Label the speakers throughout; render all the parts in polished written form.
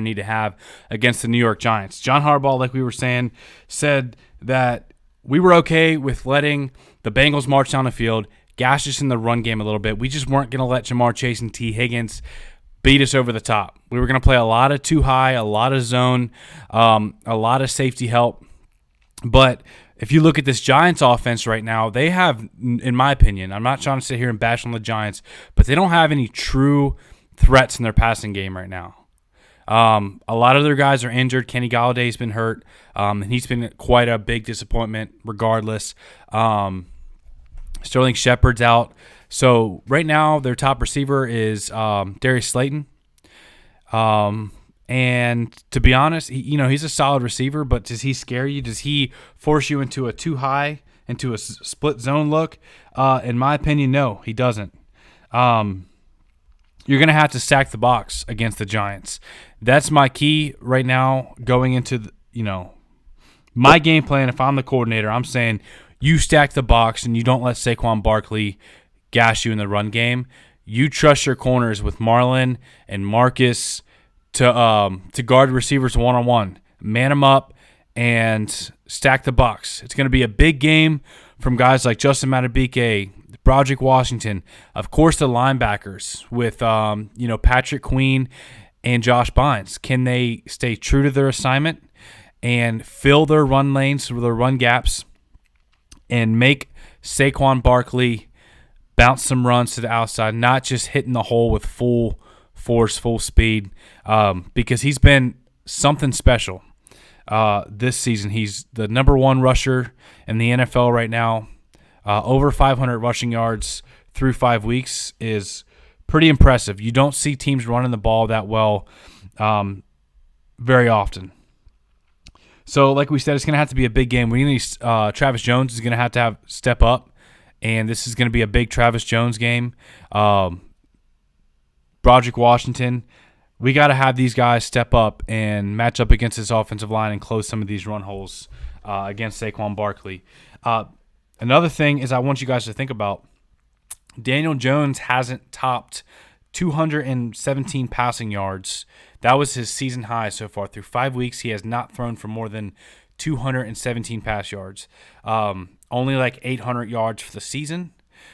Speaker 1: need to have against the New York Giants. John Harbaugh, like we were saying, said that we were okay with letting the Bengals march down the field, gash us in the run game a little bit. We just weren't going to let Jamar Chase and T. Higgins beat us over the top. We were going to play a lot of too high, a lot of zone, a lot of safety help. But if you look at this Giants offense right now, they have, in my opinion, I'm not trying to sit here and bash on the Giants, but they don't have any true threats in their passing game right now. A lot of their guys are injured. Kenny Galladay's been hurt, and he's been quite a big disappointment regardless. Sterling Shepard's out. So right now their top receiver is Darius Slayton. And to be honest, he's a solid receiver, but does he scare you? Does he force you into a too high, into a split zone look? In my opinion, no, he doesn't. You're going to have to stack the box against the Giants. That's my key right now going into, my game plan. If I'm the coordinator, I'm saying you stack the box and you don't let Saquon Barkley gash you in the run game. You trust your corners with Marlon and Marcus to guard receivers one-on-one. Man them up and stack the box. It's going to be a big game from guys like Justin Madubuike, Broderick Washington, of course the linebackers with Patrick Queen and Josh Bynes. Can they stay true to their assignment and fill their run lanes, their run gaps, and make Saquon Barkley bounce some runs to the outside, not just hitting the hole with full force, full speed, because he's been something special this season. He's the number one rusher in the NFL right now. Over 500 rushing yards through 5 weeks is pretty impressive. You don't see teams running the ball that well very often. So, like we said, it's going to have to be a big game. We need Travis Jones is going to have step up, and this is going to be a big Travis Jones game. Broderick Washington, we got to have these guys step up and match up against this offensive line and close some of these run holes against Saquon Barkley. Another thing is I want you guys to think about Daniel Jones hasn't topped 217 passing yards. That was his season high so far. Through 5 weeks, he has not thrown for more than 217 pass yards. Only like 800 yards for the season.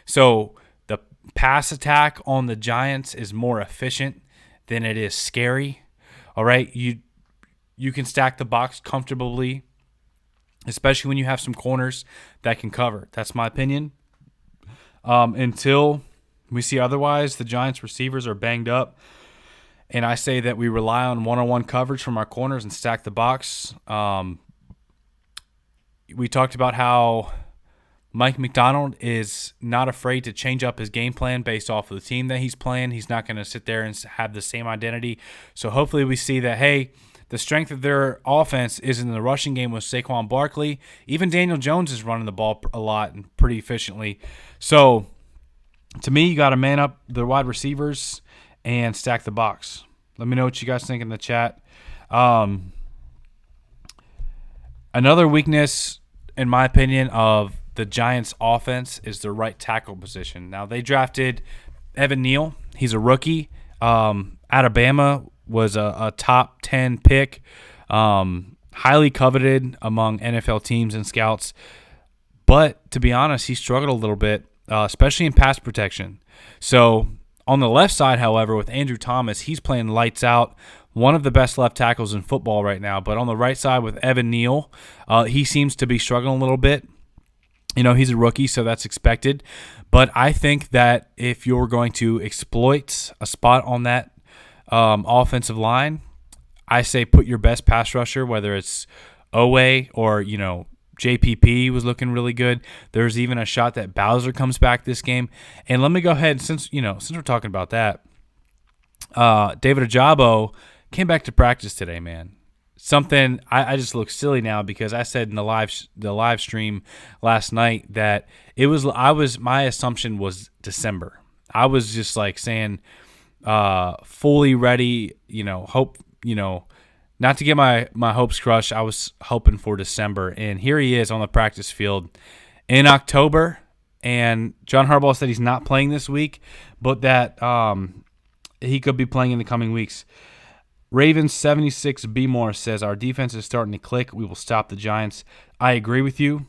Speaker 1: So the pass attack on the Giants is more efficient than it is scary. All right, you can stack the box comfortably, especially when you have some corners that can cover. That's my opinion. Until we see otherwise, the Giants receivers are banged up, and I say that we rely on one-on-one coverage from our corners and stack the box. We talked about how Mike McDonald is not afraid to change up his game plan based off of the team that he's playing. He's not going to sit there and have the same identity. So hopefully we see that, hey, the strength of their offense is in the rushing game with Saquon Barkley. Even Daniel Jones is running the ball a lot and pretty efficiently. So, to me, you got to man up the wide receivers and stack the box. Let me know what you guys think in the chat. Another weakness, in my opinion, of the Giants' offense is the right tackle position. Now, they drafted Evan Neal. He's a rookie. Alabama was a top 10 pick, highly coveted among NFL teams and scouts. But to be honest, he struggled a little bit, especially in pass protection. So on the left side, however, with Andrew Thomas, he's playing lights out, one of the best left tackles in football right now. But on the right side with Evan Neal, he seems to be struggling a little bit. He's a rookie, so that's expected. But I think that if you're going to exploit a spot on that offensive line, I say put your best pass rusher, whether it's Owe or, JPP was looking really good. There's even a shot that Bowser comes back this game. And let me go ahead, since we're talking about that, David Ojabo came back to practice today, man. Something I just look silly now because I said in the live stream last night that my assumption was December. I was just like saying fully ready, hope, not to get my hopes crushed. I was hoping for December, and here he is on the practice field in October. And John Harbaugh said he's not playing this week, but that he could be playing in the coming weeks. Ravens 76 B Morris says, our defense is starting to click. We will stop the Giants. I agree with you.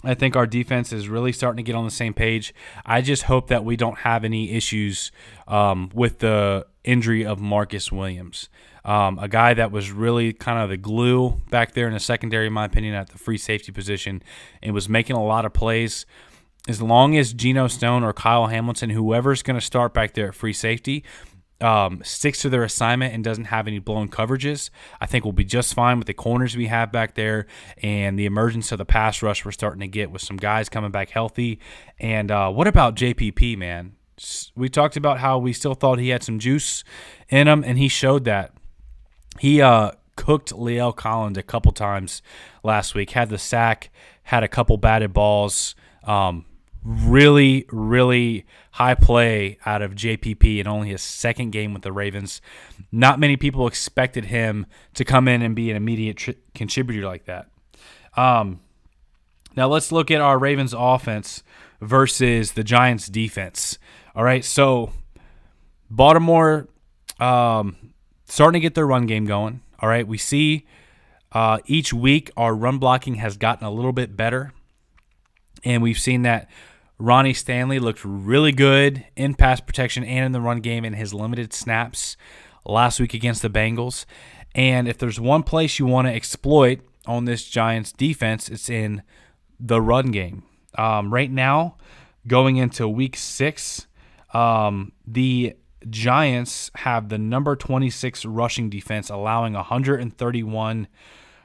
Speaker 1: I think our defense is really starting to get on the same page. I just hope that we don't have any issues with the injury of Marcus Williams, a guy that was really kind of the glue back there in the secondary, in my opinion, at the free safety position, and was making a lot of plays. As long as Geno Stone or Kyle Hamilton, whoever's going to start back there at free safety, sticks to their assignment and doesn't have any blown coverages, I think we'll be just fine with the corners we have back there and the emergence of the pass rush we're starting to get with some guys coming back healthy. And what about JPP, man? We talked about how we still thought he had some juice in him, and he showed that. He cooked La'el Collins a couple times last week, had the sack, had a couple batted balls. Really, really high play out of JPP in only his second game with the Ravens. Not many people expected him to come in and be an immediate contributor like that. Now let's look at our Ravens offense versus the Giants defense. All right, so Baltimore starting to get their run game going. All right, we see each week our run blocking has gotten a little bit better, and we've seen that Ronnie Stanley looked really good in pass protection and in the run game in his limited snaps last week against the Bengals. And if there's one place you want to exploit on this Giants defense, it's in the run game. Right now, going into week 6, the Giants have the number 26 rushing defense, allowing 131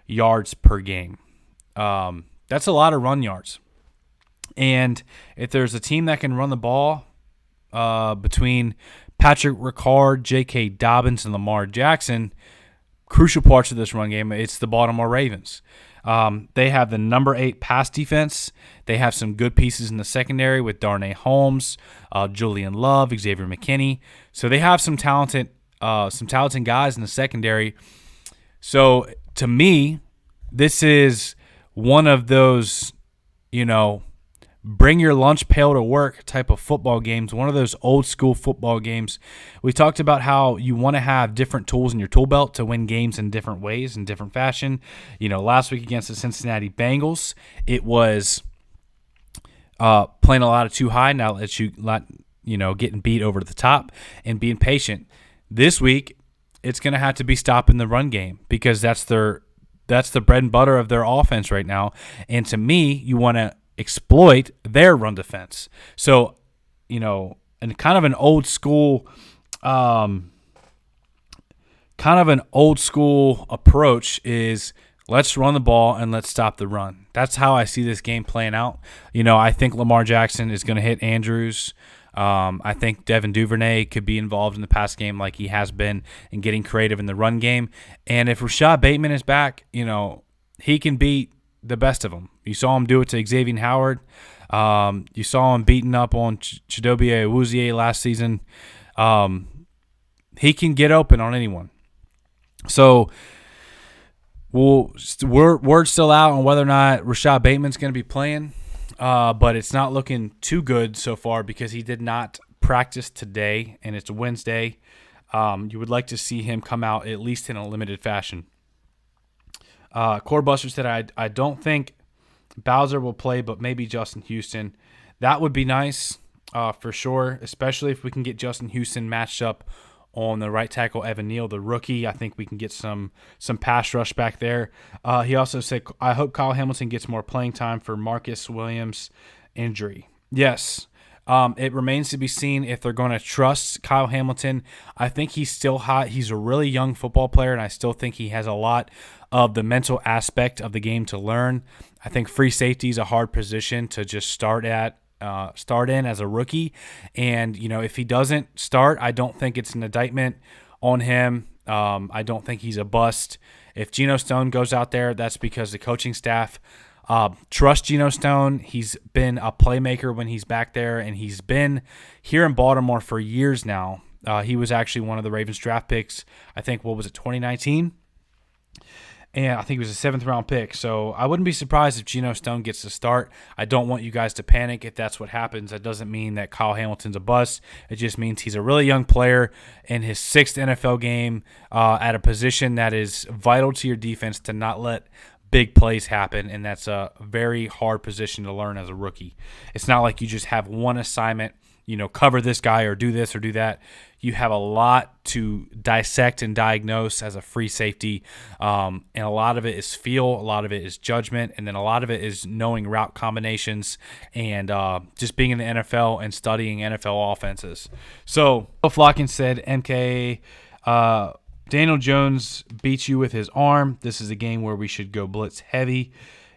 Speaker 1: yards per game. That's a lot of run yards. And if there's a team that can run the ball between Patrick Ricard, J.K. Dobbins, and Lamar Jackson, crucial parts of this run game, it's the Baltimore Ravens. They have the number 8 pass defense. They have some good pieces in the secondary with Darnay Holmes, Julian Love, Xavier McKinney. So they have some talented guys in the secondary. So to me, this is one of those, bring your lunch pail to work type of football games, one of those old school football games. We talked about how you want to have different tools in your tool belt to win games in different ways, in different fashion. Last week against the Cincinnati Bengals, it was playing a lot of too high, now let you getting beat over the top and being patient. This week, it's going to have to be stopping the run game because that's the bread and butter of their offense right now. And to me, you want to exploit their run defense. So, and kind of an old school approach is let's run the ball and let's stop the run. That's how I see this game playing out. I think Lamar Jackson is going to hit Andrews. I think Devin Duvernay could be involved in the pass game like he has been and getting creative in the run game. And if Rashad Bateman is back, he can beat the best of them. You saw him do it to Xavier Howard. You saw him beating up on Chidobe Awuzie last season. He can get open on anyone. So word's still out on whether or not Rashad Bateman's going to be playing, but it's not looking too good so far because he did not practice today, and it's Wednesday. You would like to see him come out at least in a limited fashion. Core Buster said, I don't think Bowser will play, but maybe Justin Houston. That would be nice for sure, especially if we can get Justin Houston matched up on the right tackle, Evan Neal, the rookie. I think we can get some pass rush back there. He also said, I hope Kyle Hamilton gets more playing time for Marcus Williams' injury. Yes. It remains to be seen if they're going to trust Kyle Hamilton. I think he's still hot. He's a really young football player, and I still think he has a lot of the mental aspect of the game to learn. I think free safety is a hard position to just start in as a rookie. And, if he doesn't start, I don't think it's an indictment on him. I don't think he's a bust. If Geno Stone goes out there, that's because the coaching staff trust Geno Stone. He's been a playmaker when he's back there, and he's been here in Baltimore for years now. He was actually one of the Ravens draft picks, I think, 2019? and I think he was a 7th-round pick. So I wouldn't be surprised if Geno Stone gets to start. I don't want you guys to panic if that's what happens. That doesn't mean that Kyle Hamilton's a bust. It just means he's a really young player in his 6th NFL game at a position that is vital to your defense to not let big plays happen, and that's a very hard position to learn as a rookie. It's not like you just have one assignment, cover this guy or do this or do that. You have a lot to dissect and diagnose as a free safety, and a lot of it is feel, a lot of it is judgment, and then a lot of it is knowing route combinations and just being in the NFL and studying NFL offenses. So, Flockin said, MK, Daniel Jones beats you with his arm. This is a game where we should go blitz heavy.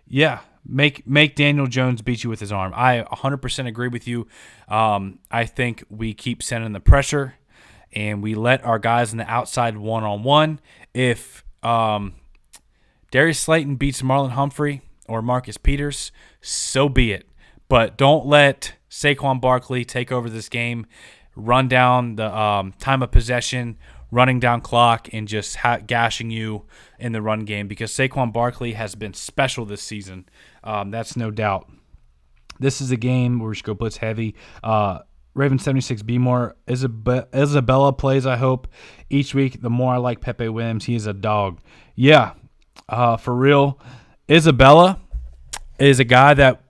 Speaker 1: Yeah, make Daniel Jones beat you with his arm. I 100% agree with you. I think we keep sending the pressure, and we let our guys in the outside one-on-one. If Darius Slayton beats Marlon Humphrey or Marcus Peters, so be it. But don't let Saquon Barkley take over this game, run down the time of possession, running down clock, and just gashing you in the run game, because Saquon Barkley has been special this season. That's no doubt. This is a game where we should go blitz heavy. Ravens 76 be more. Isabella plays, I hope, each week. The more I like Pepe Williams, he is a dog. Yeah, for real. Isabella is a guy that,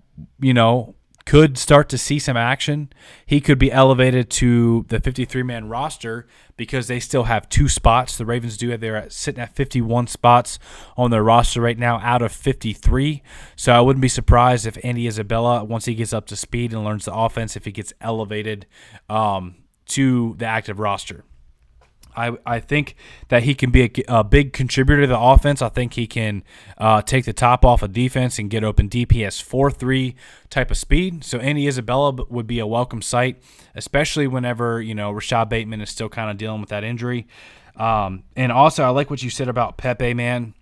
Speaker 1: could start to see some action. He could be elevated to the 53-man roster because they still have 2 spots. The Ravens do. They're sitting at 51 spots on their roster right now out of 53. So I wouldn't be surprised if Andy Isabella, once he gets up to speed and learns the offense, if he gets elevated to the active roster. I think that he can be a big contributor to the offense. I think he can take the top off of defense and get open deep. He has 4.3 type of speed. So Andy Isabella would be a welcome sight, especially whenever, Rashad Bateman is still kind of dealing with that injury. And also, I like what you said about Pepe, man.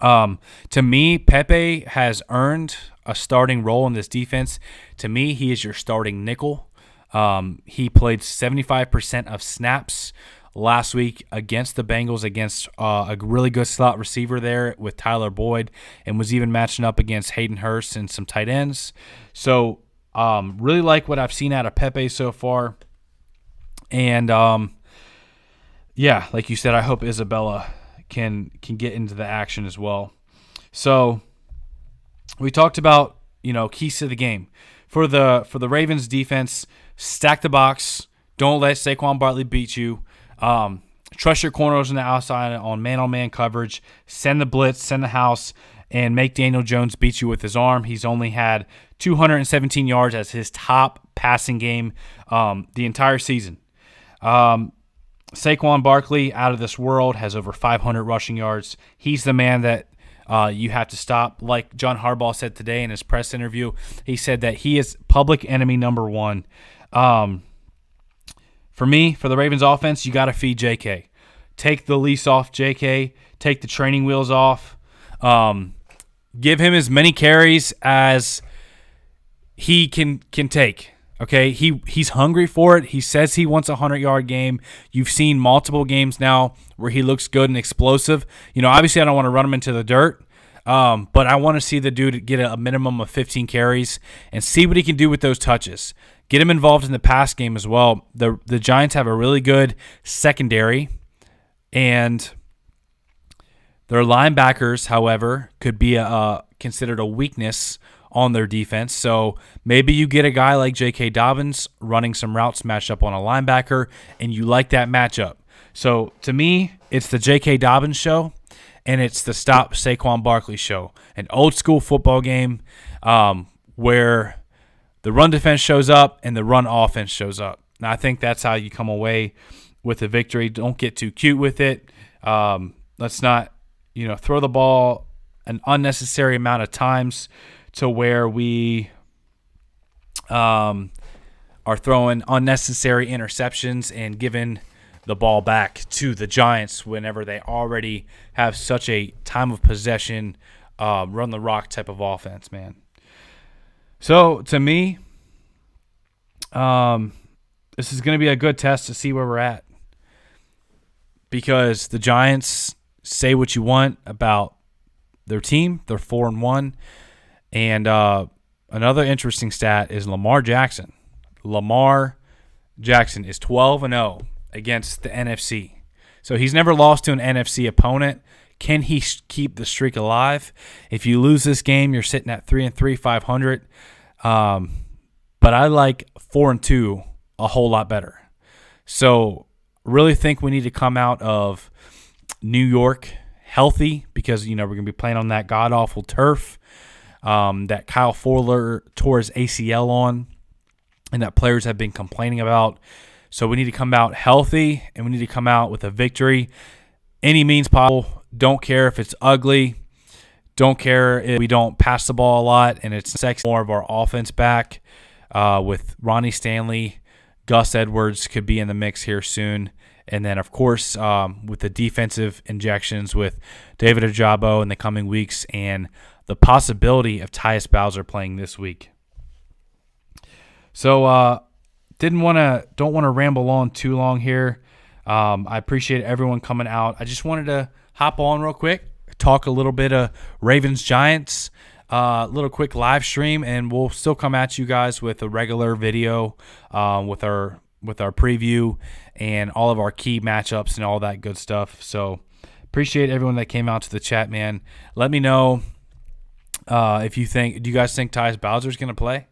Speaker 1: To me, Pepe has earned a starting role in this defense. To me, he is your starting nickel. He played 75% of snaps last week against the Bengals, against a really good slot receiver there with Tyler Boyd, and was even matching up against Hayden Hurst and some tight ends. So really like what I've seen out of Pepe so far. And, yeah, like you said, I hope Isabella can get into the action as well. So we talked about, keys to the game. For the Ravens defense, stack the box. Don't let Saquon Barkley beat you. Trust your corners on the outside on man-on-man coverage. Send the blitz, send the house, and make Daniel Jones beat you with his arm. He's only had 217 yards as his top passing game the entire season. Saquon Barkley, out of this world, has over 500 rushing yards. He's the man that you have to stop. Like John Harbaugh said today in his press interview, he said that he is public enemy number 1. For me, for the Ravens offense, you got to feed JK. Take the leash off JK. Take the training wheels off. Give him as many carries as he can take. Okay, he's hungry for it. He says he wants a 100-yard game. You've seen multiple games now where he looks good and explosive. Obviously I don't want to run him into the dirt, but I want to see the dude get a minimum of 15 carries and see what he can do with those touches. Get him involved in the pass game as well. The Giants have a really good secondary, and their linebackers, however, could be considered a weakness on their defense. So maybe you get a guy like J.K. Dobbins running some routes matched up on a linebacker, and you like that matchup. So to me, it's the J.K. Dobbins show, and it's the Stop Saquon Barkley show. An old-school football game where the run defense shows up and the run offense shows up. Now, I think that's how you come away with a victory. Don't get too cute with it. Let's not, throw the ball an unnecessary amount of times to where we are throwing unnecessary interceptions and giving the ball back to the Giants whenever they already have such a time of possession, run the rock type of offense, man. So, to me, this is going to be a good test to see where we're at, because the Giants, say what you want about their team. They're 4-1. And another interesting stat is Lamar Jackson. Lamar Jackson is 12-0 against the NFC. So he's never lost to an NFC opponent. Can he keep the streak alive? If you lose this game, you're sitting at 3-3, 500. But I like 4-2 a whole lot better. So really think we need to come out of New York healthy because, we're going to be playing on that god-awful turf that Kyle Fuller tore his ACL on and that players have been complaining about. So we need to come out healthy and we need to come out with a victory. Any means possible. Don't care if it's ugly. Don't care if we don't pass the ball a lot and it's sex more of our offense back with Ronnie Stanley. Gus Edwards could be in the mix here soon. And then, of course, with the defensive injections with David Ojabo in the coming weeks and the possibility of Tyus Bowser playing this week. So don't want to ramble on too long here. I appreciate everyone coming out. I just wanted to hop on real quick, talk a little bit of Ravens-Giants, little quick live stream, and we'll still come at you guys with a regular video with our preview and all of our key matchups and all that good stuff. So appreciate everyone that came out to the chat, man. Let me know if you think – do you guys think Tyus Bowser's going to play?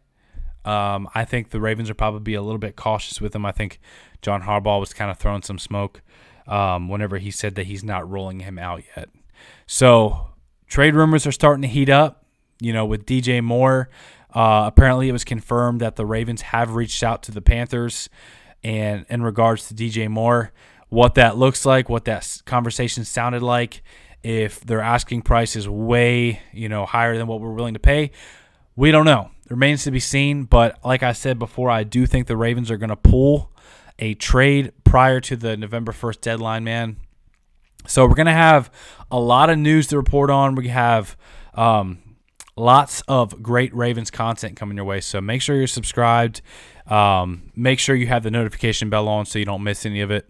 Speaker 1: I think the Ravens are probably a little bit cautious with him. I think John Harbaugh was kind of throwing some smoke whenever he said that he's not rolling him out yet. So trade rumors are starting to heat up, with DJ Moore. Apparently it was confirmed that the Ravens have reached out to the Panthers and in regards to DJ Moore, what that looks like, what that conversation sounded like, if their asking price is way, higher than what we're willing to pay, we don't know. It remains to be seen, but like I said before, I do think the Ravens are going to pull a trade prior to the November 1st deadline, man. So we're going to have a lot of news to report on. We have lots of great Ravens content coming your way, so make sure you're subscribed. Make sure you have the notification bell on so you don't miss any of it.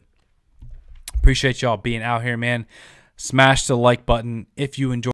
Speaker 1: Appreciate y'all being out here, man. Smash the like button if you enjoy.